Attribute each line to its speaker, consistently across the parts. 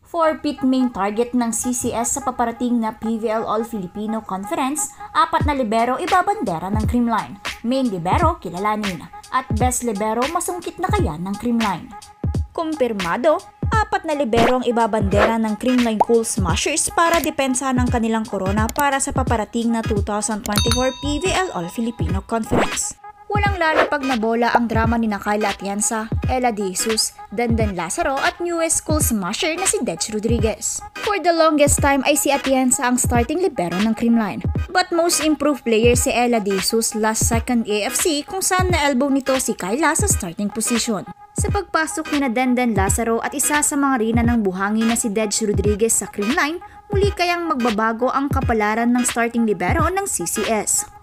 Speaker 1: 4-pit main target ng CCS sa paparating na PVL All-Filipino Conference, 4 na libero ibabandera ng Creamline. Main libero kilalanin at best libero masungkit na kaya ng Creamline. Kumpirmado, 4 na libero ang ibabandera ng Creamline Cool Smashers para depensa ng kanilang corona para sa paparating na 2024 PVL All-Filipino Conference. Walang lalapag na bola ang drama ni Kyle Atienza, Ella De Jesus, Dandan Lazaro at newest Cool Smasher na si Dej Rodriguez. For the longest time ay si Atienza ang starting libero ng Creamline. But most improved player si Ella De Jesus last second AFC kung saan na-elbow nito si Kyla sa starting position. Sa pagpasok ni na Dandan Lazaro at isa sa mga rina ng buhangin na si Dej Rodriguez sa Creamline, muli kayang magbabago ang kapalaran ng starting libero ng CCS.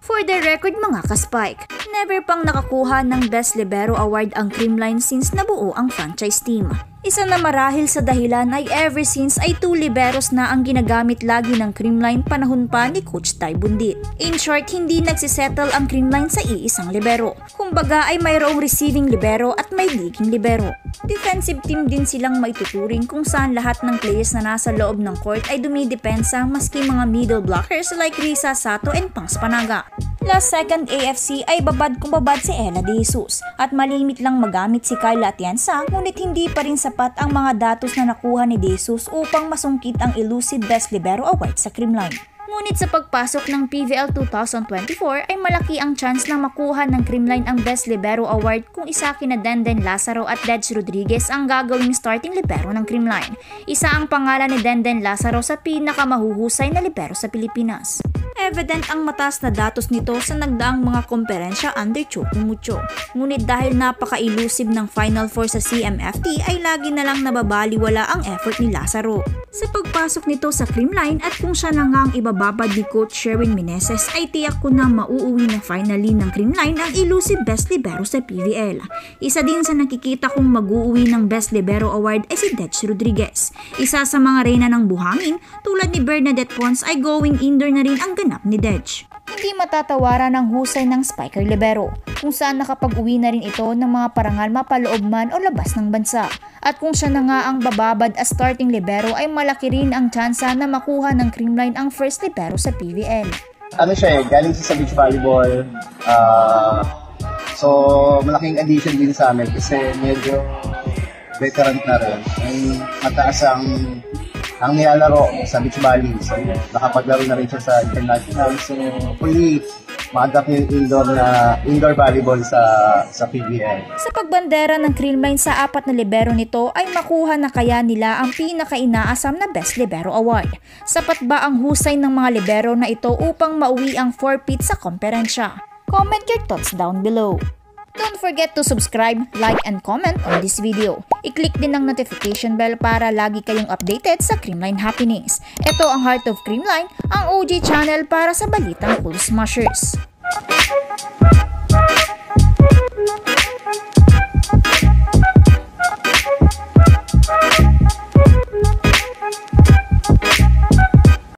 Speaker 1: For the record mga ka-Spike, never pang nakakuha ng Best Libero Award ang Creamline since nabuo ang franchise team. Isa na marahil sa dahilan ay ever since ay 2 liberos na ang ginagamit lagi ng Creamline panahon pa ni Coach Ty Bundit. In short, hindi nagsisettle ang Creamline sa iisang libero. Kumbaga ay mayroong receiving libero at may leading libero. Defensive team din silang maituturing kung saan lahat ng players na nasa loob ng court ay dumidepensa maski mga middle blockers like Risa Sato and Pangs Panaga. Last second AFC ay babad kung babad si Ella De Jesus at malimit lang magamit si Kyle Atienza ngunit hindi pa rin sapat ang mga datos na nakuha ni De Jesus upang masungkit ang elusive Best Libero Award sa Creamline. Ngunit sa pagpasok ng PVL 2024 ay malaki ang chance na makuha ng Creamline ang Best Libero Award kung isa kina Dandan Lazaro at Dej Rodriguez ang gagawing starting libero ng Creamline. Isa ang pangalan ni Dandan Lazaro sa pinakamahuhusay na libero sa Pilipinas. Evident ang mataas na datos nito sa nagdaang mga komperensya under Choco Mucho. Ngunit dahil napaka-elusive ng Final Four sa CMFT ay lagi na lang nababaliwala ang effort ni Lazaro. Sa pagpasok nito sa Creamline at kung siya na nga ang ibababad ni Coach Sherwin Meneses ay tiyak ko na mauuwi na finally ng Creamline ang elusive Best Libero sa PVL. Isa din sa nakikita kong mag-uuwi ng Best Libero Award ay si Dej Rodriguez. Isa sa mga reyna ng buhangin tulad ni Bernadette Pons ay going indoor na rin ang ganap ni Dej. Hindi matatawaran ang husay ng Spiker Libero, kung saan nakapag-uwi na rin ito ng mga parangal mapaloob man o labas ng bansa. At kung siya na nga ang bababad as starting libero ay malaki rin ang tsansa na makuha ng Creamline ang first libero sa PVL.
Speaker 2: Ano siya galing sa beach volleyball. So malaking addition din sa amin kasi medyo veteran na rin. May mataas ang nilalaro sa beach volley. So nakapaglaro na rin siya sa international. So fully ma-adapt yung indoor volleyball sa PVL.
Speaker 1: Sa pagbandera ng Creamline sa 4 na libero nito ay makuha na kaya nila ang pinaka-inaasam na Best Libero Award. Sapat ba ang husay ng mga libero na ito upang mauwi ang 4-pit sa komperensya? Comment your thoughts down below. Don't forget to subscribe, like, and comment on this video. I-click din ang notification bell para lagi kayong updated sa Creamline happenings. Ito ang Heart of Creamline, ang OG channel para sa balitang Cool Smashers.